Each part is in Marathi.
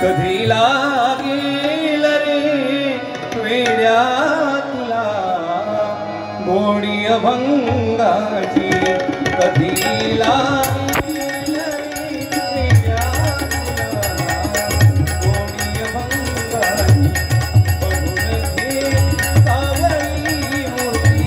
कधी लागेल रे वेड्या तुला गोडी अभंगाची कधी लागेल रे वेड्या तुला गोडी अभंगाची बघून घे सावळी मूर्ती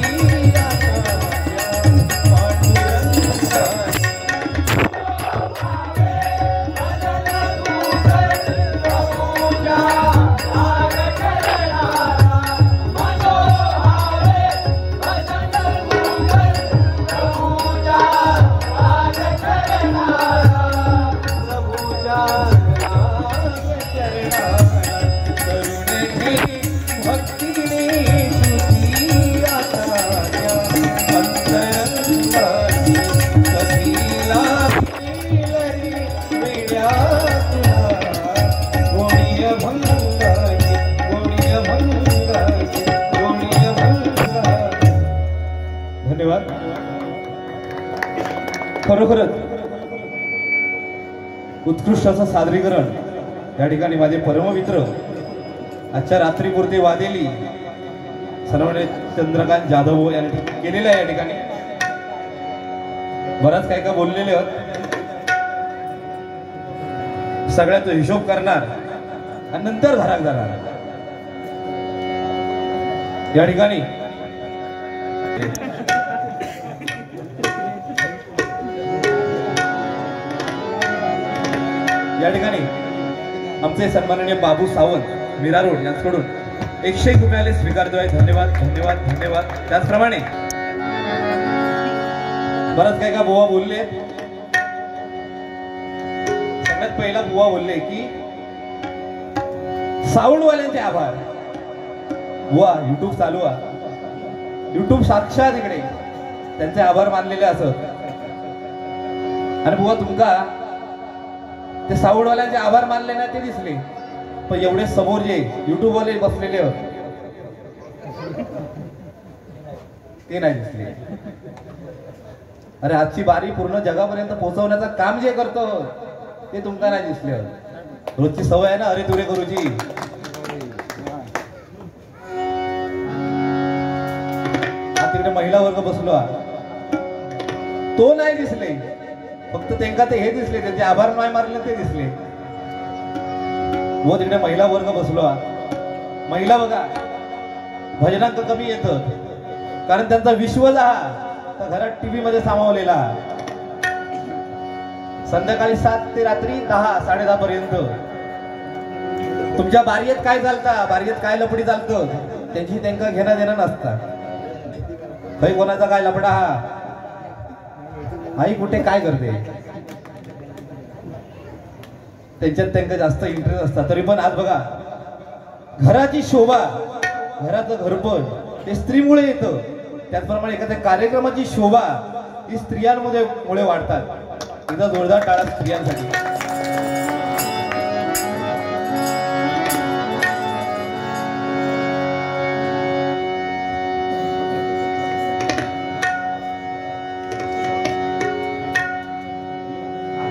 खरोखरच उत्कृष्ट असं सादरीकरण या ठिकाणी माझे परममित्र आजच्या रात्रीपुरते वादेली सर्वणे चंद्रकांत जाधव यांनी केलेलं आहे। या ठिकाणी बराच काय काय बोललेले आहेत, सगळ्याचा हिशोब करणार आणि नंतर धराक जाणार। या ठिकाणी आमचे सन्माननीय बाबू सावंत मीरा रोड यांच्याकडून 101 रुपयाले स्वीकारतोय। धन्यवाद धन्यवाद धन्यवाद। त्याचप्रमाणे बरंच काय का बुवा बोलले। सगळ्यात पहिला बुवा बोलले की साऊंडवाल्यांचे आभार। बुवा युट्यूब चालू आहे, युट्यूब साक्षात इकडे त्यांचे आभार मानलेले असत। आणि बुवा तुमका ते साऊंडवाल्यांचे आभार मानले ना ते दिसले, पण एवढे समोर जे युट्यूब वाले बसलेले ते नाही दिसले। अरे आजची बारी पूर्ण जगापर्यंत पोहोचवण्याचं काम जे करतो ते तुमका नाही दिसले। रोजची सवय आहे ना अरे तुरे करूची। तिकडे महिला वर्ग बसलो तो नाही दिसले, फक्त त्यांना ते हे दिसले, त्यांचे आभार नाही मारले ते दिसले। व तिकडे महिला वर्ग बसलो महिला बघा भजनांक कमी येतं कारण त्यांचा विश्वज हा घरात टीव्ही मध्ये सामावलेला। संध्याकाळी 7 ते रात्री 10 साडेदहा पर्यंत तुमच्या बारियेत काय चालतं, बारियेत काय लपडी चालतं त्यांची त्यांना घेणं देणं नसतं। काही कोणाचा काय लपडा आई कुठे काय करते त्यांच्यात त्यांना जास्त इंटरेस्ट असतात। तरी पण आज बघा घराची शोभा, घराचं घरपण ते स्त्रीमुळे येतं, त्याचप्रमाणे एखाद्या कार्यक्रमाची शोभा ही स्त्रियांमध्ये मुळे वाढतात। एकदा जोरदार टाळा स्त्रियांसाठी।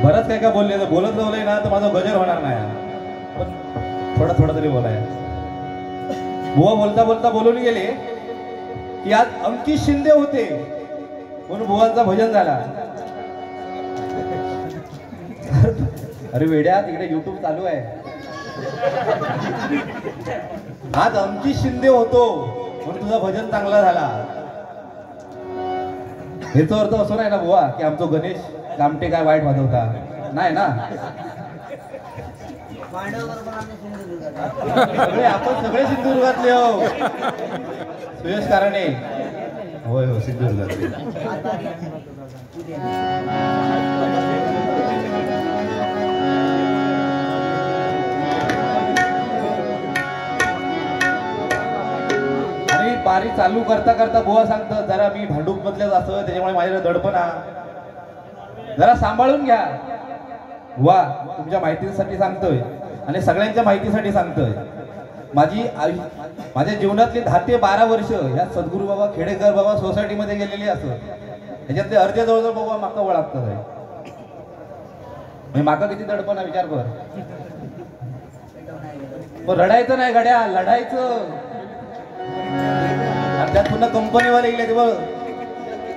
बरंच काय काय बोलले, बोलत जाऊलंय ना तर माझं गजर होणार नाही, पण थोडा थोडा तरी बोलाय। बुवा बोलता बोलता बोलून गेले की आज अंकित शिंदे होते म्हणून बुवांचा भजन झाला। अरे वेड्या तिकडे युट्यूब चालू आहे, आज अंकित शिंदे होतो म्हणून तुझा भजन चांगला झाला। हेचा अर्थ असं नाही ना बुवा की आमचं गणेश कामटे काय वाईट वाजवता नाही ना। आपण सगळे सिंधुदुर्गातले हो। सुयश कारणे होय हो सिंधुदुर्गातले। आणि बारी चालू करता करता बुवा सांगतं जरा मी भांडूप मधल्याच असं त्याच्यामुळे माझ्याकडे दडपण जरा सांभाळून घ्या। वा तुमच्या माहितीसाठी सांगतोय आणि सगळ्यांच्या माहितीसाठी सांगतोय। माझ्या जीवनातली 10 ते 12 वर्ष ह्या सद्गुरू बाबा खेडेकर बाबा सोसायटी मध्ये गेलेली असत। त्याच्यातले अर्ध्या जवळ बाबा माका ओळखतात आहे, माका किती दडपण विचार कर। पण रडायचं नाही गड्या, लढायचं. आणि त्यात पुन्हा कंपनीवाले गेले ते बघ,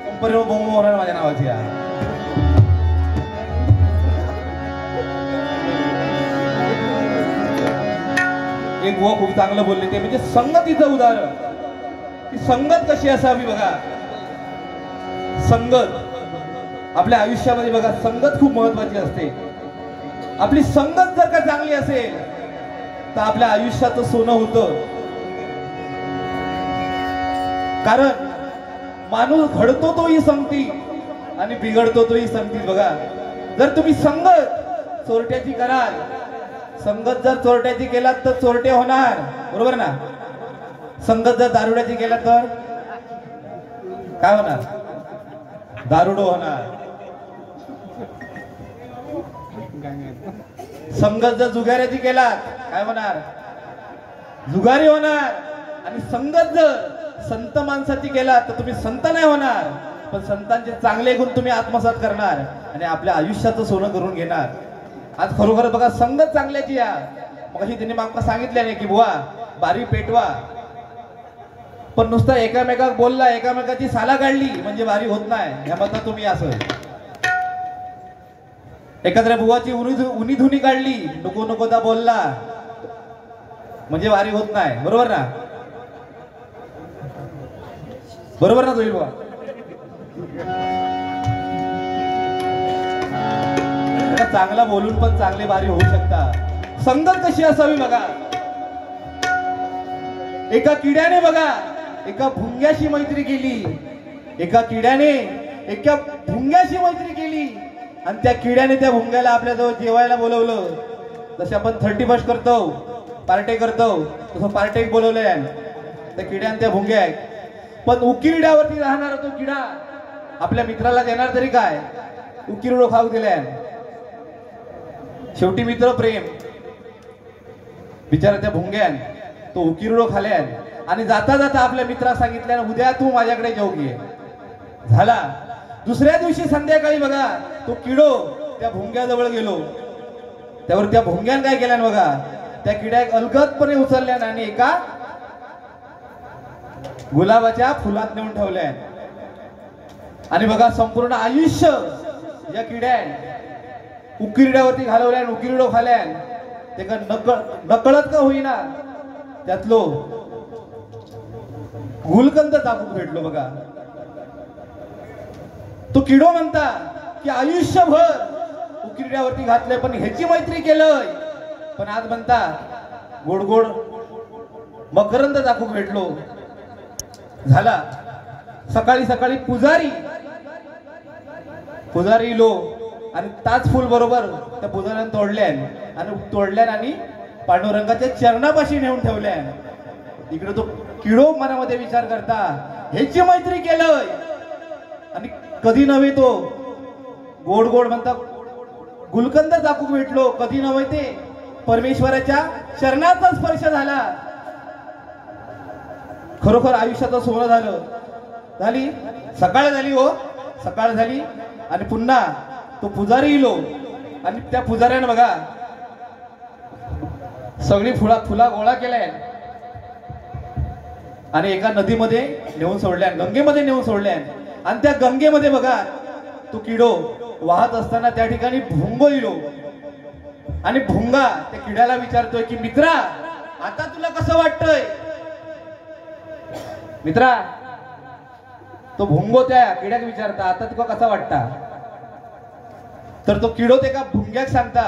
कंपनीवर बोंब होणार माझ्या नावाची. एक बुवा खूप चांगलं बोलले ते म्हणजे संगतीचं उदाहरण, की संगत कशी असावी बघा. संगत आपल्या आयुष्यामध्ये बघा, संगत खूप महत्वाची असते. आपली संगत जर का चांगली असेल तर आपल्या आयुष्याचं सोनं होतं. कारण माणूस घडतो तोही संगती आणि बिघडतो तोही संगतीत. बघा, जर तुम्ही संगत चोरट्याची कराल, संगत जर चोरट्याची केलात तर चोरटे होणार, बरोबर ना. संगत जर दारुड्याची केलात तर काय होणार? दारुडो होणार. संगत जर जुगाऱ्याची केलात काय होणार? जुगारी होणार. आणि संगत जर संत माणसाची केलात तर तुम्ही संत नाही होणार, पण संतांचे चांगले गुण तुम्ही आत्मसात करणार आणि आपल्या आयुष्याचं सोनं करून घेणार. आज खरोखर बघा, संगत चांगल्याची या. मग अशी त्यांनी आम्हाला सांगितले नाही की बुवा बारी पेटवा, पण नुसतं एकामेकाक बोलला, एकामेकाची साला काढली म्हणजे बारी होत नाही. ह्या मतात तुम्ही असं एखाद्या बुवाची उनी धुनी काढली, नको नकोता बोलला म्हणजे वारी होत नाही, बरोबर ना. बरोबर ना जोईल बुवा. चांगला बोलून पण चांगले वारी होऊ शकता. संगत कशी असावी बघा. एका किड्याने बघा एका भुंग्याशी मैत्री केली, एका किड्याने एका भुंग्याशी मैत्री केली आणि त्या किड्याने त्या भुंग्याला आपल्या जवळ जेवायला बोलवलं. जसे आपण 31 करतो, पार्टी करतो, तसं पार्टी बोलवलंय त्या किड्याने त्या भुंग्या. पण उकिरड्यावरती राहणारा तो किडा आपल्या मित्राला देणार तरी काय? उकिरडो खाऊ दिल्या. शेवटी मित्र प्रेम, बिचारा त्या भुंग्यान तो उकिरडो खाल्यान आणि जाता जाता आपल्या मित्राला सांगितल्या, उद्या तू माझ्याकडे जेवून ये. झाला. दुसऱ्या दिवशी संध्याकाळी बघा तो किडो त्या भुंग्याजवळ गेलो. त्यावर त्या भुंग्यान काय केल्यान बघा, त्या किड्याक अलगदपणे उचलल्यान आणि एका गुलाबाच्या फुलात नेऊन ठेवल्या. आणि बघा संपूर्ण आयुष्य या किड्यान उकिरड्यावरती घालवल्यान, उकिरडो खाल्यान. ते का नकळत का होईना त्यातलो गुलकंद चाकूक भेटलो बघा. तो किडो म्हणता की आयुष्यभर उकिरड्यावरती घातलंय पण ह्याची मैत्री केलंय, पण आज म्हणता गोड गोड मकरंद चाकूक भेटलो. झाला. सकाळी सकाळी पुजारी लो आणि ताज फुल बरोबर त्या पुजाऱ्याने तोडल्यान आणि पांडुरंगाच्या चरणापाशी नेऊन ठेवल्या. इकडे तो किडो मनामध्ये विचार करता, ह्याची मैत्री केलंय आणि कधी नव्हे तो गोड गोड म्हणता गुलकंद चाकूक भेटलो, कधी नव्हे ते परमेश्वराच्या चरणाचा स्पर्श झाला. खरोखर आयुष्याचं सोहळा झाली. सकाळ झाली हो, सकाळ झाली आणि पुन्हा तो पुजारी इलो आणि त्या पुजाऱ्याने बघा सगळी फुला गोळा केल्या आणि एका नदीमध्ये नेऊन सोडल्या, गंगेमध्ये नेऊन सोडल्या. आणि त्या गंगेमध्ये बघा तो किडो वाहत असताना त्या ठिकाणी भुंगो इलो आणि भुंगा त्या किड्याला विचारतोय की मित्रा आता तुला कसं वाटतंय? मित्रा तो भुंगो त्या किड्याक विचारता, आता तुका कसा वाटता? तर तो किडो ते का भुंग्याक सांगता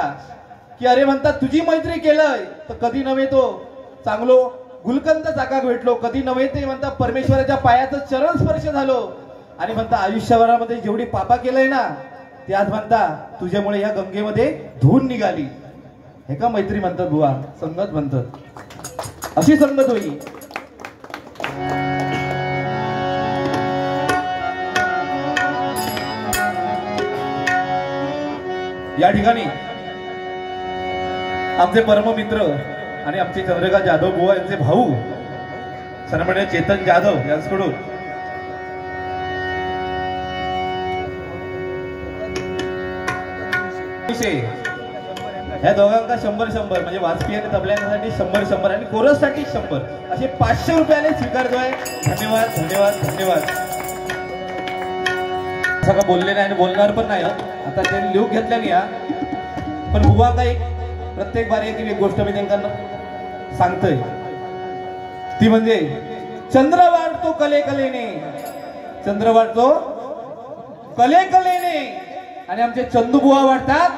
की अरे म्हणता तुझी मैत्री केलंय तर कधी नव्हे तो चांगलो गुलकंद चाकाक भेटलो, कधी नव्हे ते म्हणता परमेश्वराच्या पायाचं चरण स्पर्श झालो आणि म्हणता आयुष्यभरामध्ये जेवढी पापा केलंय ना ते आज म्हणता तुझ्यामुळे या गंगेमध्ये धुवून निघाली. हे का मैत्री म्हणतात बुवा, संगत म्हणतात. अशी संगत होई. या ठिकाणी आमचे परममित्र आणि आमचे चंद्रकांत जाधव बुवा यांचे भाऊ सन्माननीय चेतन जाधव यांच्याकडून ह्या दोघांका 100-100 म्हणजे वाजपेयी आणि तबल्यासाठी 100-100 आणि कोरससाठी 100 असे 500 रुपयाने स्वीकारतोय. धन्यवाद धन्यवाद धन्यवाद. सगळं बोलले नाही आणि बोलणार पण नाही. आता त्यांनी लिहून घेतल्या या पण बुवा काही प्रत्येक बारी एक गोष्ट मी त्यांना सांगतोय ती म्हणजे चंद्र वाढतो कले कलेने, चंद्र वाढतो कले कलेने आणि आमचे चंदू बुवा वाढतात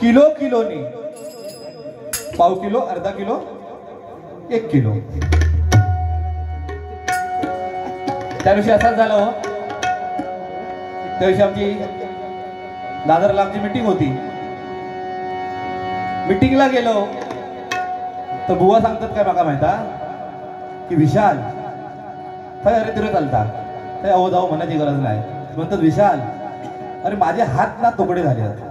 किलो किलोने. पाव किलो, अर्धा किलो, 1 किलो. त्या दिवशी असाच झाला हो. त्या दिवशी आमची दादरला आमची मीटिंग होती. मीटिंगला गेलो तर बुवा सांगतात काय माका माहिता की विशाल थंय अरे तिरे चालता थंय अहो जाऊ म्हणायची गरज नाही. म्हणतात विशाल अरे माझे हात ना तोकडे झाले होते,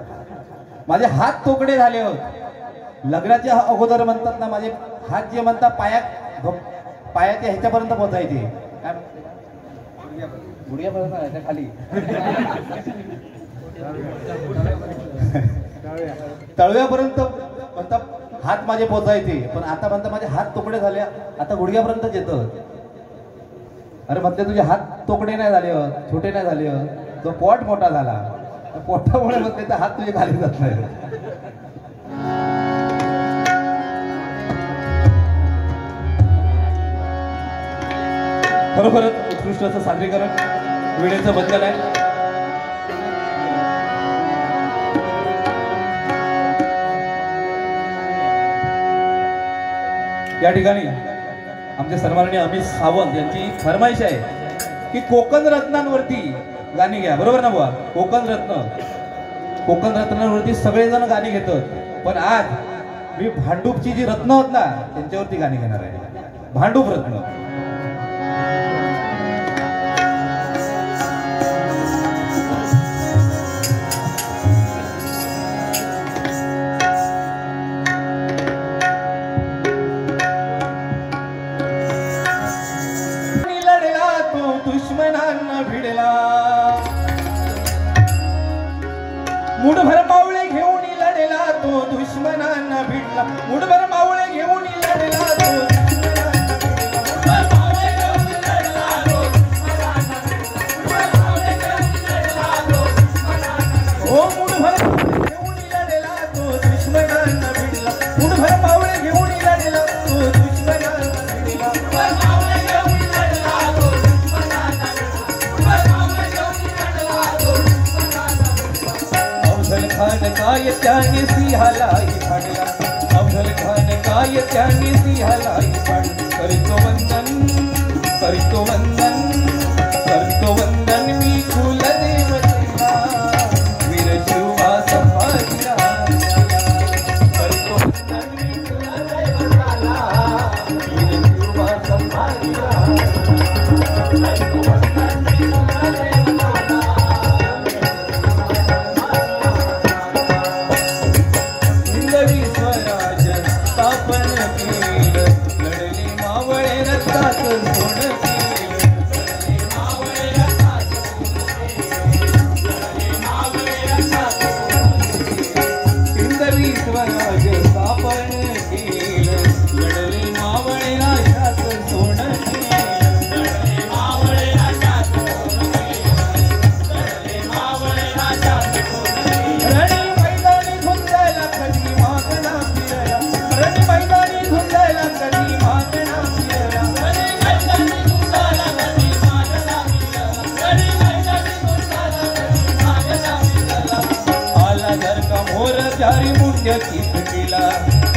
माझे हात तोकडे झाले होते. लग्नाच्या अगोदर म्हणतात ना माझे हात जे म्हणतात पायाच्या ह्याच्यापर्यंत पोहोचायचे, गुडघ्यापर्यंत खाली तळव्यापर्यंत म्हणतात हात माझे पोचायचे. पण आता म्हणतात माझे हात तोकडे झाले, आता गुडघ्यापर्यंतच येतं. अरे म्हटले तुझे हात तोकडे नाही झाले, छोटे नाही झाले, तो पोट मोठा झाला. पोटामुळे म्हटले तर हात तुझे खाली जात नाही. खरोखरच उत्कृष्ट असं सादरीकरण वेळेचं बंधन आहे. या ठिकाणी आमचे सन्माननीय अमित सावंत यांची फरमाईश आहे की कोकण रत्नांवरती गाणी घ्या. बरोबर ना बुवा? कोकण रत्नांवरती सगळेजण गाणी घेतात, पण आज मी भांडूपची जी रत्न होत ना त्यांच्यावरती गाणी घेणार आहे. भांडूप रत्न. दुश्मनांना भिडला मुठभर मावळे घेऊन लढला तो, दुश्मनांना भिडला मुठभर मावळे घेऊन लढला तो, हो मुठभर घेऊन लढला तो, दुश्मनांना भिडला मुठभर मावळे घेऊन लढला तो, दुश्मनांना भिडला खान काय त्याने सिंहालाई फाडला, अफजल खान काय त्याने सिंहालाई फाडला. करतो वंदन करतो वंदन करतो वंदन मी कुलदेवतेला, वीर शिवा संभाजीला. करतो वंदन मी कुलदेवतेला, वीर शिवा संभाजीला.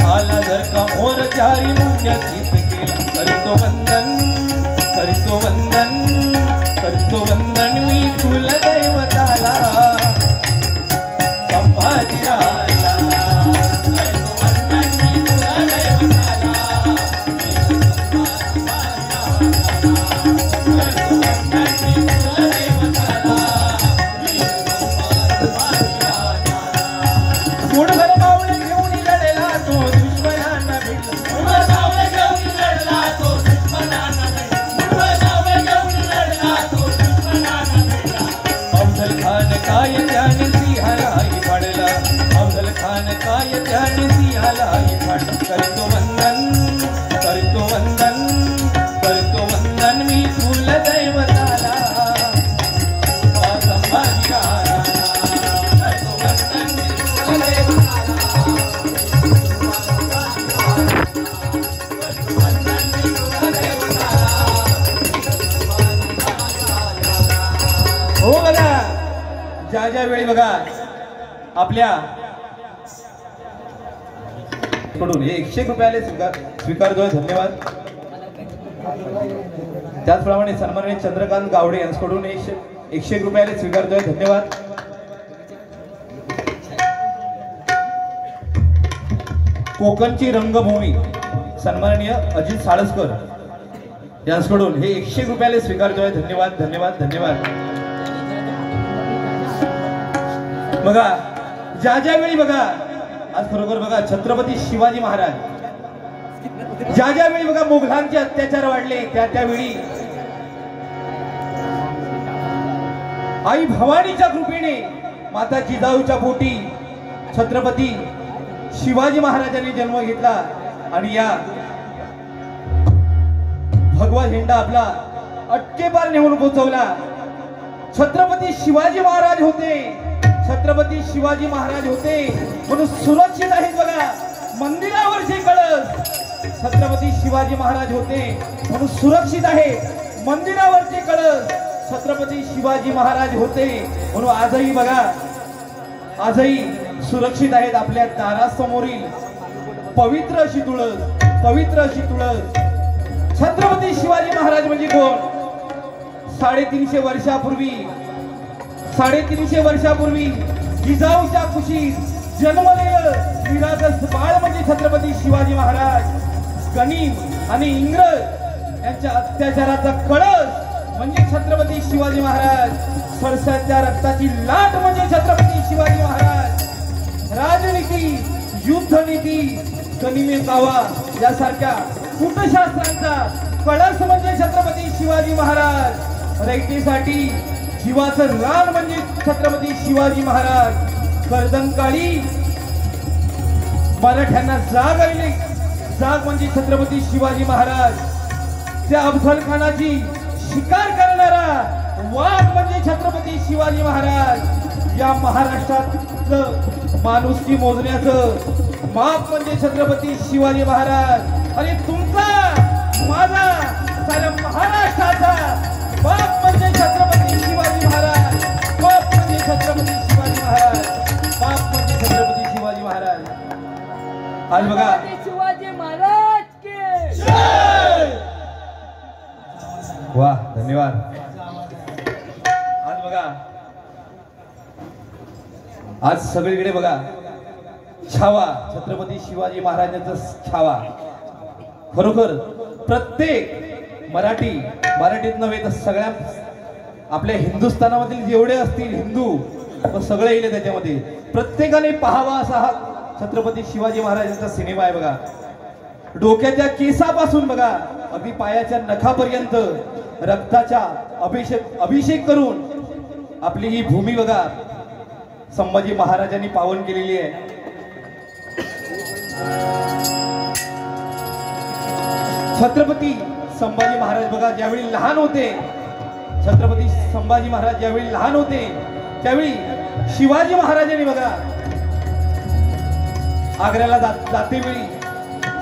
आला जर का मोर चारी मुंड्या चित केला. करतो वंदन करतो वंदन करतो वंदन मी कुलदैवताला, संभाजीराला. करतो वंदन मी कुलदैवताला, करतो वंदन मी कुलदैवताला. मुठभर मावळे घेऊन लढला तो, दुश्मनांना भिडला. मुठभर मावळे घेऊन लढला तो, दुश्मनांना भिडला. मुठभर मावळे घेऊन लढला तो, दुश्मनांना भिडला. करतो वंदन करतो वंदन करतो वंदन मी कुल दैवताला संभाजी राजा करतो वंदन मी कुल दैवताला हो बघा ज्या वेळी बघा आपल्या कडून हे 101 रुपयाले स्वीकारतोय धन्यवाद. त्याचप्रमाणे सन्माननीय चंद्रकांत गावडे यांच्याकडून 101 रुपयाले स्वीकारतोय धन्यवाद. कोकणची रंगभूमी सन्माननीय अजित साळसकर यांच्याकडून हे 101 रुपयाले स्वीकारतोय धन्यवाद धन्यवाद धन्यवाद. बघा ज्या वेळी बघा आज खरोखर बघा छत्रपती शिवाजी महाराज ज्या वेळी बघा मुघलांचे अत्याचार वाढले त्यावेळी आई भवानीच्या कृपेने माता जिजाऊच्या पोटी छत्रपती शिवाजी महाराजांनी जन्म घेतला आणि या भगवा झेंडा आपला अटकेपार नेऊन पोहोचवला. छत्रपती शिवाजी महाराज होते छत्रपती शिवाजी महाराज होते म्हणून सुरक्षित आहेत बघा मंदिरावरचे कळस. छत्रपती शिवाजी महाराज होते म्हणून सुरक्षित आहे मंदिरावरचे कळस. छत्रपती शिवाजी महाराज होते म्हणून आजही बघा आजही सुरक्षित आहेत आपल्या दारासमोरील पवित्र अशी तुळस पवित्र अशी तुळस. छत्रपती शिवाजी महाराज म्हणजे कोण? 350 वर्षापूर्वी 350 वर्षापूर्वी जिजाऊच्या कुशीत जन्मलेलं निरागस बाळ म्हणजे छत्रपती शिवाजी महाराज. गणिम आणि इंग्रज यांच्या अत्याचाराचा कळस म्हणजे छत्रपती शिवाजी महाराज. सरसाच्या रक्ताची लाट म्हणजे छत्रपती शिवाजी महाराज. राजनीती युद्धनीती गनिमे कावा यासारख्या कूटशास्त्रांचा कळस म्हणजे छत्रपती शिवाजी महाराज. रयतेसाठी जीवाचं रान म्हणजे छत्रपती शिवाजी महाराज. गर्दनकाळी मराठ्यांना जाग आली जाग म्हणजे छत्रपती शिवाजी महाराज. त्या अफजल खानाची शिकार करणारा वाघ म्हणजे छत्रपती शिवाजी महाराज. या महाराष्ट्रातलं माणुसकी मोजण्याचं माप म्हणजे छत्रपती शिवाजी महाराज. आणि तुमचा माझा साऱ्या महाराष्ट्राचा बाप म्हणजे छत्रपती शिवाजी महाराज. बाप म्हणजे छत्रपती शिवाजी महाराज. बाप म्हणजे छत्रपती शिवाजी महाराज. आज बघा शिवाजी महाराज के जय. वाह धन्यवाद. आज बघा आज सगळीकडे बघा छावा छत्रपती शिवाजी महाराजांचा छावा. खरोखर प्रत्येक मराठीत नव्हे तर सगळ्या आपल्या हिंदुस्थानामधील जेवढे असतील हिंदू सगळे येईल त्याच्यामध्ये प्रत्येकाने पाहावा असा हा छत्रपती शिवाजी महाराजांचा सिनेमा आहे. बघा डोक्याच्या केसापासून बघा अगदी पायाच्या नखापर्यंत रक्ताचा अभिषेक करून आपली ही भूमी बघा संभाजी महाराजांनी पावन केलेली आहे. छत्रपती संभाजी महाराज बघा ज्यावेळी लहान होते छत्रपती संभाजी महाराज ज्यावेळी लहान होते त्यावेळी शिवाजी महाराजांनी बघा आग्र्याला जाते वेळी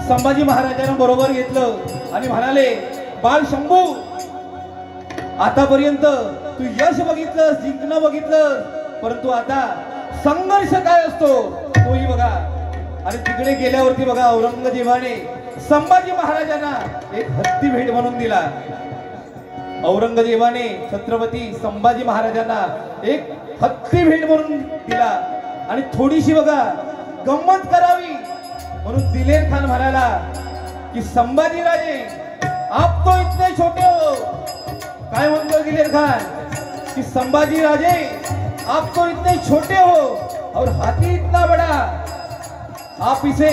संभाजी महाराजांना बरोबर घेतलं आणि म्हणाले बाळ शंभू आतापर्यंत तू यश बघितलं जिंकणं बघितलं परंतु आता संघर्ष काय असतो तोही बघा. आणि तिकडे गेल्यावरती बघा औरंगजेबाने संभाजी महाराजांना एक हत्ती भेट म्हणून दिला. औरंगजेबाने छत्रपती संभाजी महाराजांना एक हत्ती भेट म्हणून दिला. आणि थोडीशी बघा गंमत करावी म्हणून दिलेर खान म्हणाला की संभाजी राजे आप तो इतने छोटे हो. काय म्हणतो दिलेर खान कि संभाजी राजे आप तो इतने छोटे हो और हाथी इतना बड़ा, आप इसे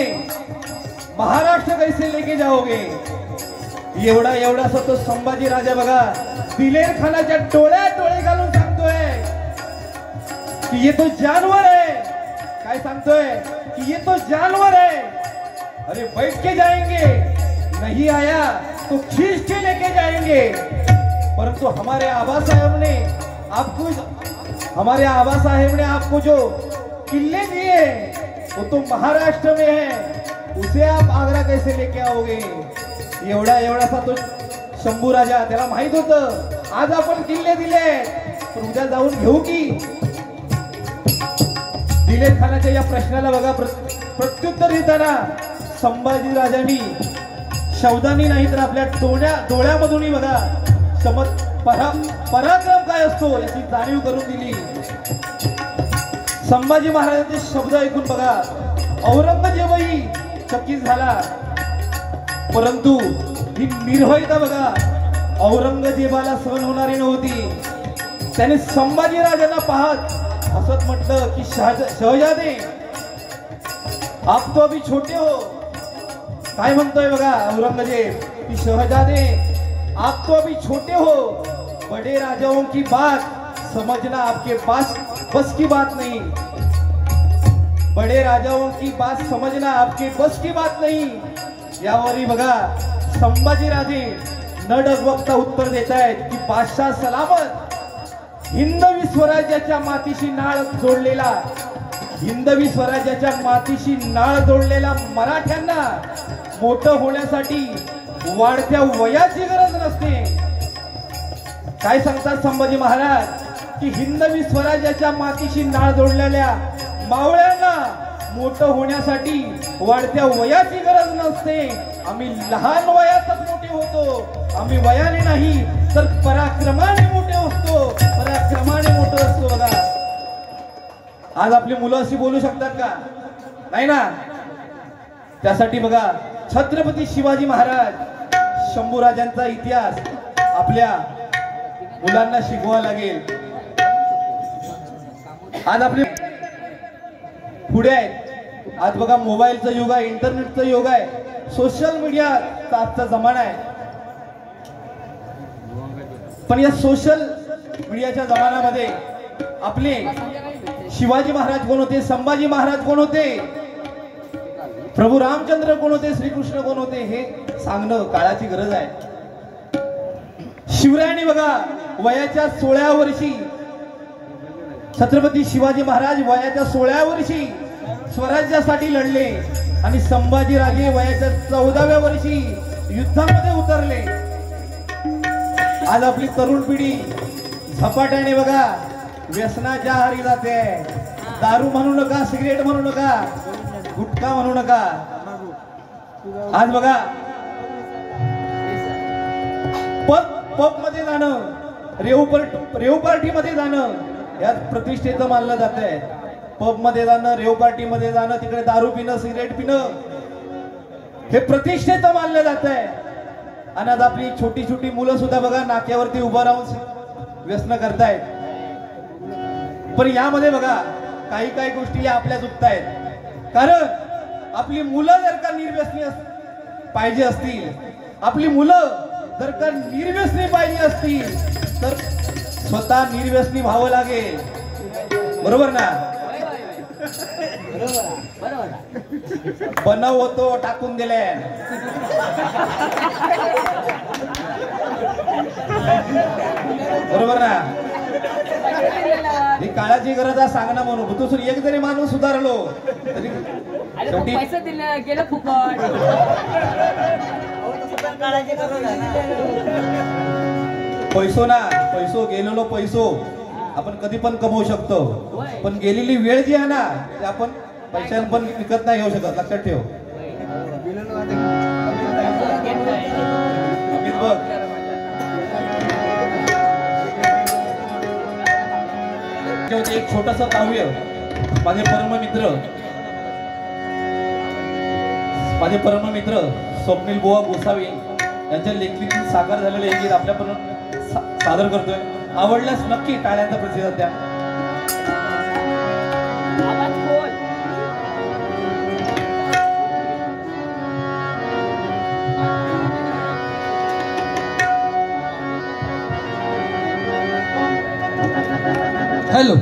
महाराष्ट्र कैसे लेके जाओगे. एवढा एवढासा तो संभाजी राजा बघा दिलेर खानाच्या डोळ्यात डोळे घालून सांगतोय कि ये तो जानवर है. काय सांगतोय की ये तो जानवर है. अरे बैठ के जाएंगे, नहीं आया तो खींच के लेके जाएंगे। परंतु हमारे आबा साहब ने आपको जो किले दिए वो तो महाराष्ट्र में है, उसे आप आग्रा कैसे लेके आओगे? एवढासा तो शंभू राजा, त्याला माहित होतं आज आपण किल्ले दिले पण उद्या जाऊन घेऊ की? दिलेर खानाच्या या प्रश्नाला बघा प्रत्युत्तर देताना संभाजी राजांनी शब्दांनी नाही तर आपल्या डोळ्यामधूनही बघा पराक्रम काय असतो याची जाणीव करून दिली। संभाजी महाराजांचे शब्द ऐकून बघा औरंगजेबही चकित झाला, परंतु ही निर्भयता बघा औरंगजेबाला सहन होणारी नव्हती। त्याने संभाजी राजांना पाहत हसत म्हटलं की शहजादे आप तो अभी छोटे हो। काय म्हणतोय बघा औरंगजेब की शहजादे आप तो अभी छोटे हो, बड़े राजाओं की बात समझना आपके पास बस की बात नहीं, बड़े राजाओं की बात समझना आपके बस की बात नहीं। यावरी बघा संभाजी राजे न डगमगता उत्तर देत आहेत की बादशाह सलामत, हिंदवी स्वराज्याच्या मातीशी नाळ जोडलेला मराठ्यांना मोठं होण्यासाठी वाढत्या वयाची गरज नसते। काय सांगतात संभाजी महाराज की हिंदवी स्वराज्याच्या मातीशी नाळ जोडलेल्या मावळ्यांना मोठं होण्यासाठी वाढत्या वयाची गरज नसते। आम्ही लहान वयातच मोठे होतो, आम्ही वयाने नाही तर पराक्रमाने मोठे असतो, पराक्रमाने मोठं असतो। बघा आज आपली मुलं अशी बोलू शकतात का? नाही ना। त्यासाठी बघा छत्रपती शिवाजी महाराज शंभूराजांचा इतिहास आपल्या मुलांना शिकवावा लागेल। आज आपले पुढे आहेत, आज बघा मोबाईलचं युग आहे, इंटरनेटचं युग आहे, सोशल मीडियाचा आजचा जमाना आहे। पण या सोशल मीडियाच्या जमान्यामध्ये आपले शिवाजी महाराज कोण होते, संभाजी महाराज कोण होते, प्रभू रामचंद्र कोण होते, श्रीकृष्ण कोण होते हे सांगणं काळाची गरज आहे। शिवरायांनी बघा वयाच्या 16व्या वर्षी छत्रपती शिवाजी महाराज वयाच्या 16व्या वर्षी स्वराज्यासाठी लढले आणि संभाजी राजे वयाच्या 14व्या वर्षी युद्धामध्ये उतरले। आज आपली तरुण पिढी झपाट्याने बघा व्यसनाच्या आहारी जाते। दारू म्हणू नका, सिगरेट म्हणू नका, गुटखा म्हणू नका। आज बघा पब मध्ये जाणं, रेव पार्टी मध्ये जाणं यात प्रतिष्ठेचं मानलं जात आहे। पब मध्ये जाणं, रेव पार्टी मध्ये जाणं, तिकडे दारू पिणं, सिगरेट पिणं हे प्रतिष्ठेचं मानलं जात आहे। आणि आज आपली छोटी छोटी मुलं सुद्धा बघा नाक्यावरती उभं राहून व्यसन करतायत। पण यामध्ये बघा काही काही गोष्टी आपल्या चुकतायत, कारण आपली मुलं जर का निर्व्यसनी पाहिजे असतील, आपली मुलं जर का निर्व्यसनी पाहिजे असतील तर स्वतः निर्व्यसनी व्हावं लागेल, बरोबर ना? बनव होतो टाकून दिले, बरोबर ना? ही काळाची गरज आहे सांगणं म्हणून तू एक जरी माणूस सुधारलो तरी पैसे दिले गेलं फुकट। पैसो गेलेलो पैसो आपण कधी पण कमवू शकतो, पण गेलेली वेळ जी आहे ना ते आपण पैशाने पण विकत नाही घेऊ शकत, लक्षात ठेव। एक छोटस काव्य माझे परम मित्र स्वप्नील बुवा गोसावी यांच्या लेखणीतून साकार झालेले एक गीत आपल्यापर्यंत सादर करतोय। आवडल्यास नक्की टाळ्यांचा प्रतिसाद द्या। हॅलो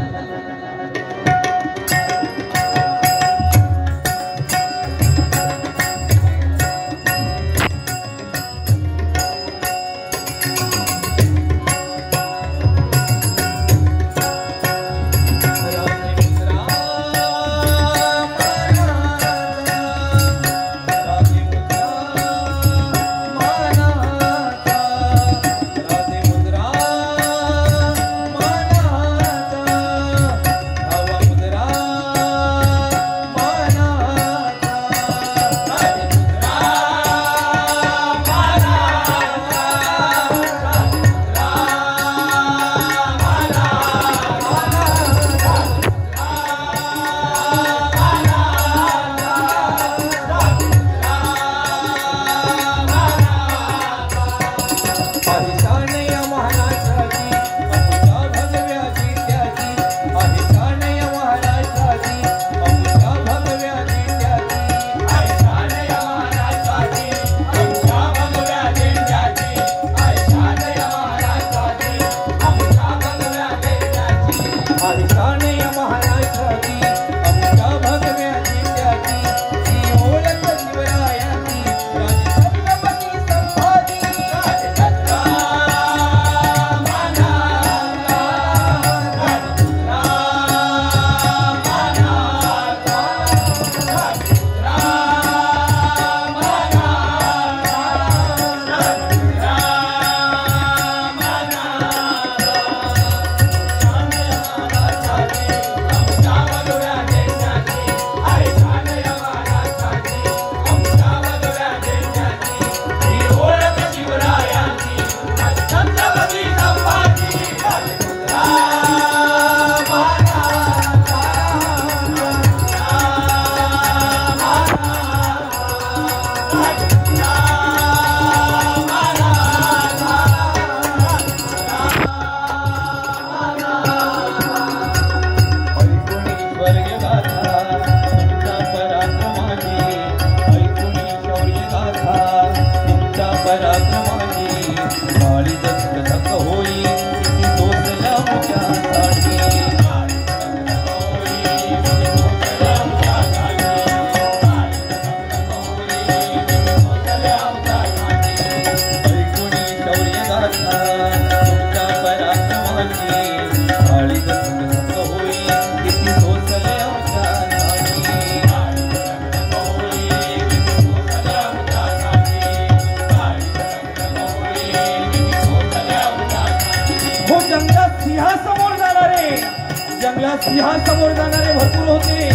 आपल्या सिंहासमोर जाणारे भरपूर होते,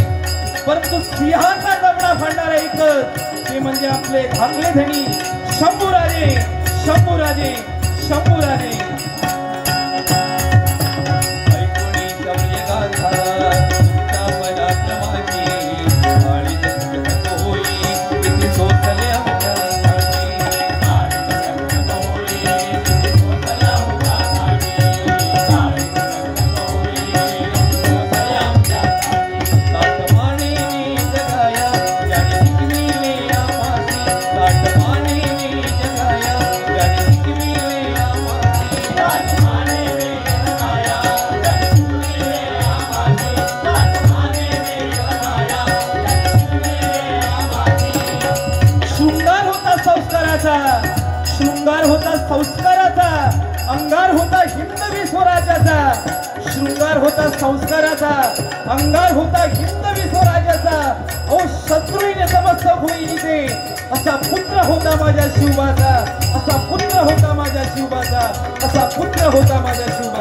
परंतु सिंहाचा जबडा फाडणारा एकच ते म्हणजे आपले धाकले धनी शंभूराजे, शंभूराजे, शंभूराजे. ऐकुणी शौर्य गाथा तुमच्या मनात माझी, आणि संकट होई किती सोसले आमच्या साठी. आणि संकट होई किती सोसले आमच्या साठी. आणि संकट होई किती सोसले आमच्या साठी. ताटमाने जगाया याने शिकविले आम्हासी. ताटमाने जगाया याने शिकविले आम्हासी. ताटमाने जगाया याने शिकविले आम्हासी. ताटमाने जगाया याने शिकविले आम्हासी. शृंगार होता संस्काराचा, शृंगार होता संस्काराचा, अंगार होता हिंदवी स्वराज्याचा. शृंगार होता संस्काराचा, अंगार होता हिंदवी स्वराज्याचा. ओ शत्रूने समस्तक होई इथे, असा पुत्र होता माझ्या शिवबाचा, असा पुत्र होता माझ्या शिवबाचा, असा पुत्र होता माझ्या शिवबाचा.